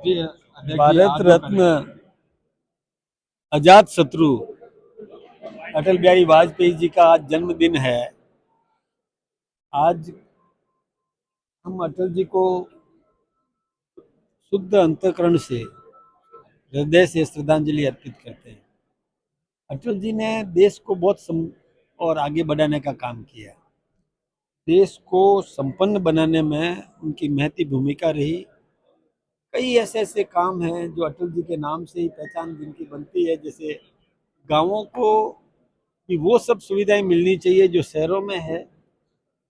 भारत रत्न अजात शत्रु अटल बिहारी वाजपेयी जी का आज जन्मदिन है। आज हम अटल जी को शुद्ध अंतःकरण से, हृदय से श्रद्धांजलि अर्पित करते हैं। अटल जी ने देश को बहुत और आगे बढ़ाने का काम किया। देश को संपन्न बनाने में उनकी महती भूमिका रही। कई ऐसे ऐसे काम हैं जो अटल जी के नाम से ही पहचान जिनकी बनती है, जैसे गांवों को भी वो सब सुविधाएं मिलनी चाहिए जो शहरों में है।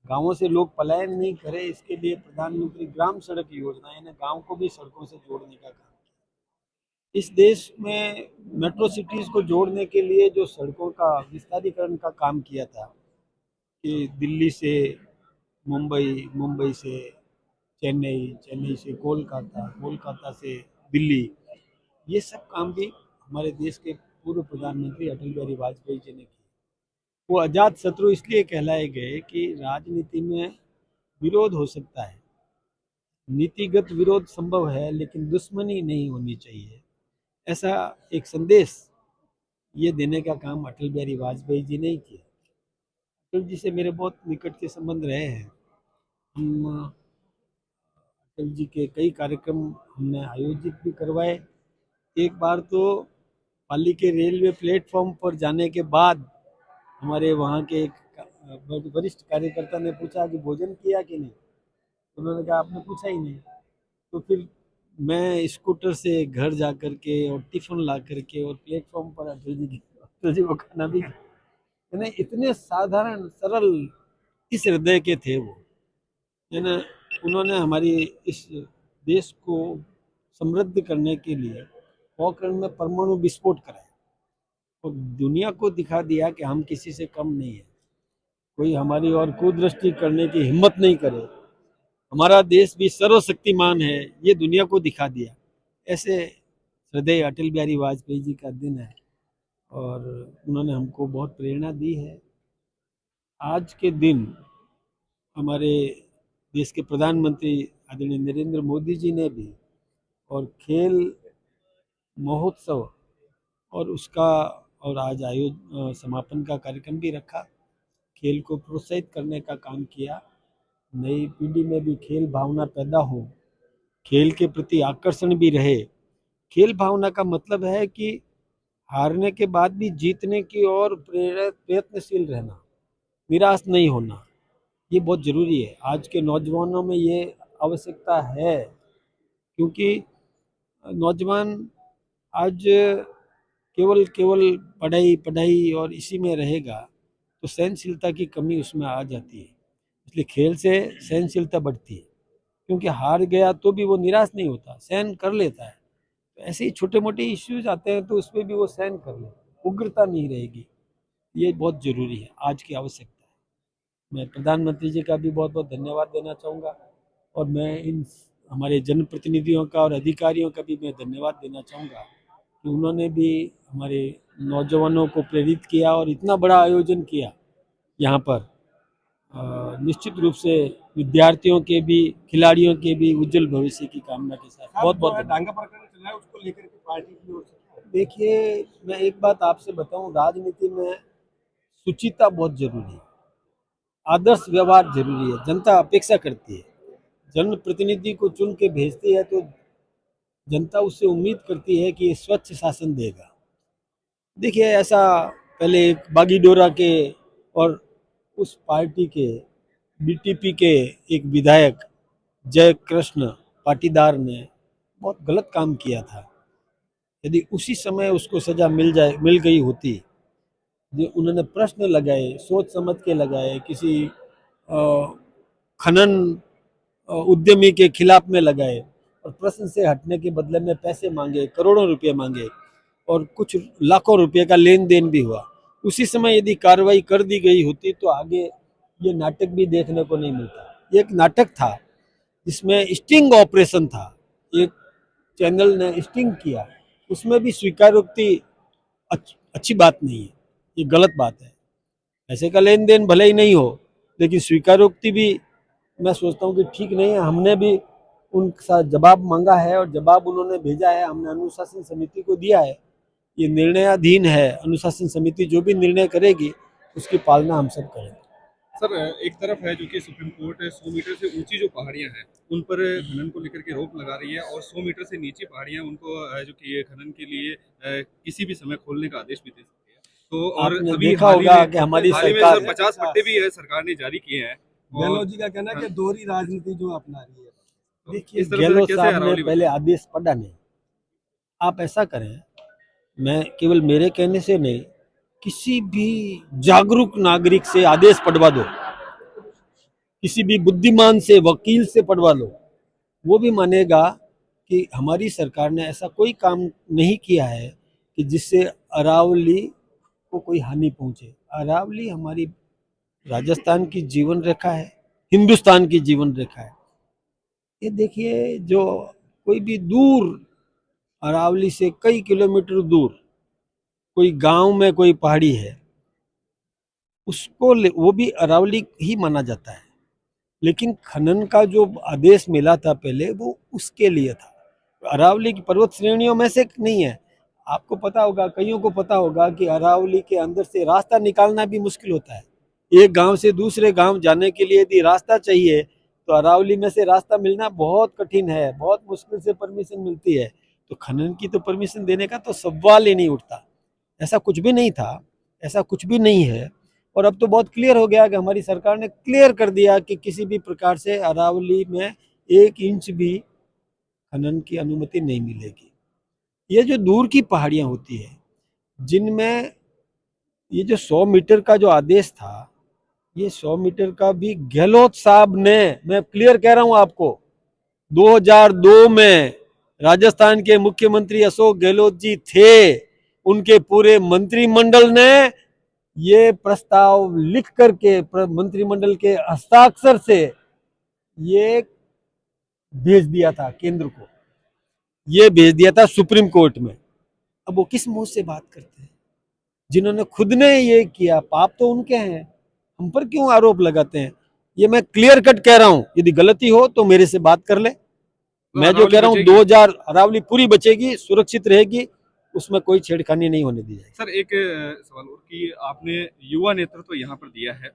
गांवों से लोग पलायन नहीं करें, इसके लिए प्रधानमंत्री ग्राम सड़क योजना ने गांव को भी सड़कों से जोड़ने का काम किया। इस देश में मेट्रो सिटीज को जोड़ने के लिए जो सड़कों का विस्तारीकरण का काम किया था कि दिल्ली से मुंबई, मुंबई से चेन्नई, चेन्नई से कोलकाता, कोलकाता से दिल्ली, ये सब काम भी हमारे देश के पूर्व प्रधानमंत्री अटल बिहारी वाजपेयी जी ने किए। वो अजात शत्रु इसलिए कहलाए गए कि राजनीति में विरोध हो सकता है, नीतिगत विरोध संभव है, लेकिन दुश्मनी नहीं होनी चाहिए। ऐसा एक संदेश ये देने का काम अटल बिहारी वाजपेयी जी ने ही किया। अटल जी से मेरे बहुत निकट के संबंध रहे हैं। हम अटल जी के कई कार्यक्रम हमने आयोजित भी करवाए। एक बार तो पाली के रेलवे प्लेटफॉर्म पर जाने के बाद हमारे वहाँ के एक वरिष्ठ कार्यकर्ता ने पूछा कि भोजन किया कि नहीं। उन्होंने कहा आपने पूछा ही नहीं। तो फिर मैं स्कूटर से घर जा कर के और टिफिन ला करके और प्लेटफॉर्म पर अटल जी को खाना भी, यानी इतने साधारण सरल इस हृदय के थे वो। यानी उन्होंने हमारी इस देश को समृद्ध करने के लिए पोखरण में परमाणु विस्फोट कराया और दुनिया को दिखा दिया कि हम किसी से कम नहीं है। कोई हमारी और कुदृष्टि करने की हिम्मत नहीं करे। हमारा देश भी सर्वशक्तिमान है, ये दुनिया को दिखा दिया। ऐसे हृदय अटल बिहारी वाजपेयी जी का दिन है और उन्होंने हमको बहुत प्रेरणा दी है। आज के दिन हमारे देश के प्रधानमंत्री आदरणीय नरेंद्र मोदी जी ने भी और खेल महोत्सव और उसका और आज समापन का कार्यक्रम भी रखा। खेल को प्रोत्साहित करने का काम किया। नई पीढ़ी में भी खेल भावना पैदा हो, खेल के प्रति आकर्षण भी रहे। खेल भावना का मतलब है कि हारने के बाद भी जीतने की ओर प्रयत्नशील रहना, निराश नहीं होना। ये बहुत ज़रूरी है। आज के नौजवानों में ये आवश्यकता है, क्योंकि नौजवान आज केवल केवल पढ़ाई पढ़ाई और इसी में रहेगा तो सहनशीलता की कमी उसमें आ जाती है। इसलिए खेल से सहनशीलता बढ़ती है, क्योंकि हार गया तो भी वो निराश नहीं होता, सहन कर लेता है। तो ऐसे ही छोटे मोटे इश्यूज आते हैं तो उसमें भी वो सहन कर ले, उग्रता नहीं रहेगी। ये बहुत ज़रूरी है, आज की आवश्यकता है। मैं प्रधानमंत्री जी का भी बहुत बहुत धन्यवाद देना चाहूँगा और मैं इन हमारे जनप्रतिनिधियों का और अधिकारियों का भी मैं धन्यवाद देना चाहूँगा कि उन्होंने भी हमारे नौजवानों को प्रेरित किया और इतना बड़ा आयोजन किया यहाँ पर। निश्चित रूप से विद्यार्थियों के भी, खिलाड़ियों के भी उज्जवल भविष्य की कामना के साथ बहुत बहुत दांगा प्रकरण चल रहा है, उसको लेकर के पार्टी की ओर से देखिए, मैं एक बात आपसे बताऊं, राजनीति में शुचिता बहुत जरूरी है, आदर्श व्यवहार जरूरी है। जनता अपेक्षा करती है, जनप्रतिनिधि को चुन के भेजती है तो जनता उससे उम्मीद करती है कि ये स्वच्छ शासन देगा। देखिए, ऐसा पहले एक बागीडोरा के और उस पार्टी के बीटीपी के एक विधायक जय कृष्ण पाटीदार ने बहुत गलत काम किया था। यदि उसी समय उसको सजा मिल गई होती, जो उन्होंने प्रश्न लगाए, सोच समझ के लगाए, किसी खनन उद्यमी के खिलाफ में लगाए और प्रश्न से हटने के बदले में पैसे मांगे, करोड़ों रुपए मांगे और कुछ लाखों रुपए का लेन देन भी हुआ, उसी समय यदि कार्रवाई कर दी गई होती तो आगे ये नाटक भी देखने को नहीं मिलता। ये एक नाटक था जिसमें स्टिंग ऑपरेशन था, एक चैनल ने स्टिंग किया, उसमें भी स्वीकारोक्ति अच्छी बात नहीं है, ये गलत बात है। पैसे का लेन देन भले ही नहीं हो, लेकिन स्वीकारोक्ति भी मैं सोचता हूँ कि ठीक नहीं है। हमने भी उनका जवाब मांगा है और जवाब उन्होंने भेजा है, हमने अनुशासन समिति को दिया है। ये निर्णयाधीन है, अनुशासन समिति जो भी निर्णय करेगी उसकी पालना हम सब करेंगे। सर, एक तरफ है जो कि सुप्रीम कोर्ट 100 मीटर से ऊंची जो पहाड़ियां हैं उन पर खनन को लेकर के रोक लगा रही है, और 100 मीटर से नीचे पहाड़ियां उनको जो कि खनन के लिए किसी भी समय खोलने का आदेश भी दे सकती है। तो और आपने अभी देखा हाल ही होगा में कि हमारी हाल ही में सरकार सर 50 पट्टे भी सरकार ने जारी किए हैं। गहलोत जी का कहना है कि दोहरी राजनीति जो अपना रही है। देखिए, इस तरफ से गहलोत कैसे साहब ने अरावली पहले आदेश पढ़ा नहीं। आप ऐसा करें, मैं केवल मेरे कहने से नहीं, किसी भी जागरूक नागरिक से आदेश पढ़वा दो, किसी भी बुद्धिमान से, वकील से पढ़वा लो, वो भी मानेगा कि हमारी सरकार ने ऐसा कोई काम नहीं किया है कि जिससे अरावली को कोई हानि पहुंचे। अरावली हमारी राजस्थान की जीवन रेखा है, हिंदुस्तान की जीवन रेखा है। ये देखिए, जो कोई भी दूर, अरावली से कई किलोमीटर दूर कोई गांव में कोई पहाड़ी है, उसको वो भी अरावली ही माना जाता है। लेकिन खनन का जो आदेश मिला था पहले, वो उसके लिए था, अरावली की पर्वत श्रेणियों में से नहीं है। आपको पता होगा, कईयों को पता होगा कि अरावली के अंदर से रास्ता निकालना भी मुश्किल होता है। एक गांव से दूसरे गांव जाने के लिए यदि रास्ता चाहिए तो अरावली में से रास्ता मिलना बहुत कठिन है, बहुत मुश्किल से परमिशन मिलती है। तो खनन की तो परमिशन देने का तो सवाल ही नहीं उठता। ऐसा कुछ भी नहीं था, ऐसा कुछ भी नहीं है। और अब तो बहुत क्लियर हो गया कि हमारी सरकार ने क्लियर कर दिया कि किसी भी प्रकार से अरावली में 1 इंच भी खनन की अनुमति नहीं मिलेगी। ये जो दूर की पहाड़ियां होती है, जिनमें ये जो 100 मीटर का जो आदेश था, ये 100 मीटर का भी गहलोत साहब ने, मैं क्लियर कह रहा हूं आपको, 2002 में राजस्थान के मुख्यमंत्री अशोक गहलोत जी थे, उनके पूरे मंत्रिमंडल ने ये प्रस्ताव लिख करके मंत्रिमंडल के हस्ताक्षर से ये भेज दिया था केंद्र को, ये भेज दिया था सुप्रीम कोर्ट में। अब वो किस मुंह से बात करते हैं? जिन्होंने खुद ने ये किया, पाप तो उनके हैं, हम पर क्यों आरोप लगाते हैं? ये मैं क्लियर कट कह रहा हूं, यदि गलती हो तो मेरे से बात कर ले। मैं जो कह रहा हूं, 2000 अरावली पूरी बचेगी, सुरक्षित रहेगी, उसमें कोई छेड़खानी नहीं होने दी जाएगी। सर, एक सवाल और कि आपने युवा नेतृत्व तो यहाँ पर दिया है,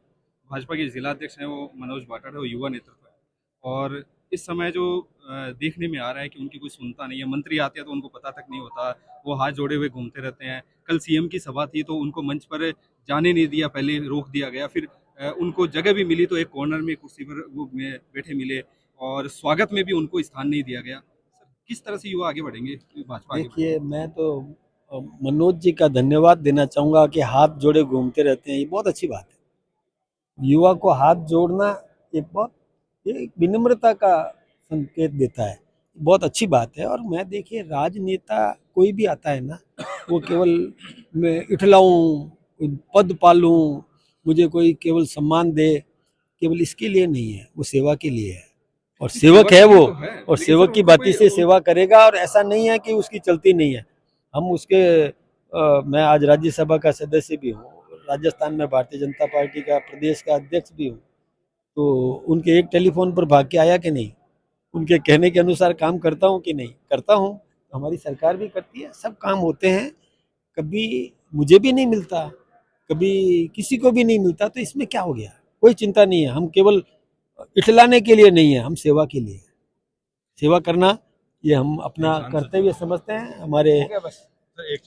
भाजपा के जिला अध्यक्ष हैं वो मनोज बाटड़ है, वो युवा नेतृत्व है, और इस समय जो देखने में आ रहा है कि उनकी कोई सुनता नहीं है, मंत्री आते हैं तो उनको पता तक नहीं होता, वो हाथ जोड़े हुए घूमते रहते हैं। कल सीएम की सभा थी तो उनको मंच पर जाने नहीं दिया, पहले रोक दिया गया, फिर उनको जगह भी मिली तो एक कॉर्नर में कुर्सी पर वो बैठे मिले, और स्वागत में भी उनको स्थान नहीं दिया गया। सर, किस तरह से युवा आगे बढ़ेंगे, भाजपा आगे बढ़ेगी? देखिए, मैं तो मनोज जी का धन्यवाद देना चाहूंगा कि हाथ जोड़े घूमते रहते हैं, ये बहुत अच्छी बात है। युवा को हाथ जोड़ना एक बहुत, एक विनम्रता का संकेत देता है, बहुत अच्छी बात है। और मैं, देखिए, राजनेता कोई भी आता है ना, वो केवल मैं इठलाऊं, कोई पद पालूं, मुझे कोई केवल सम्मान दे, केवल इसके लिए नहीं है, वो सेवा के लिए है, और सेवक है वो, और सेवक की बाती से सेवा करेगा। और ऐसा नहीं है कि उसकी चलती नहीं है। हम उसके मैं आज राज्यसभा का सदस्य भी हूँ, राजस्थान में भारतीय जनता पार्टी का प्रदेश का अध्यक्ष भी हूँ, तो उनके एक टेलीफोन पर भाग के आया कि नहीं, उनके कहने के अनुसार काम करता हूँ कि नहीं करता हूँ। हमारी सरकार भी करती है, सब काम होते हैं। कभी मुझे भी नहीं मिलता, कभी किसी को भी नहीं मिलता, तो इसमें क्या हो गया? कोई चिंता नहीं है। हम केवल इठलाने के लिए नहीं है, हम सेवा के लिए, सेवा करना ये हम अपना कर्तव्य समझते हैं। हमारे बस एक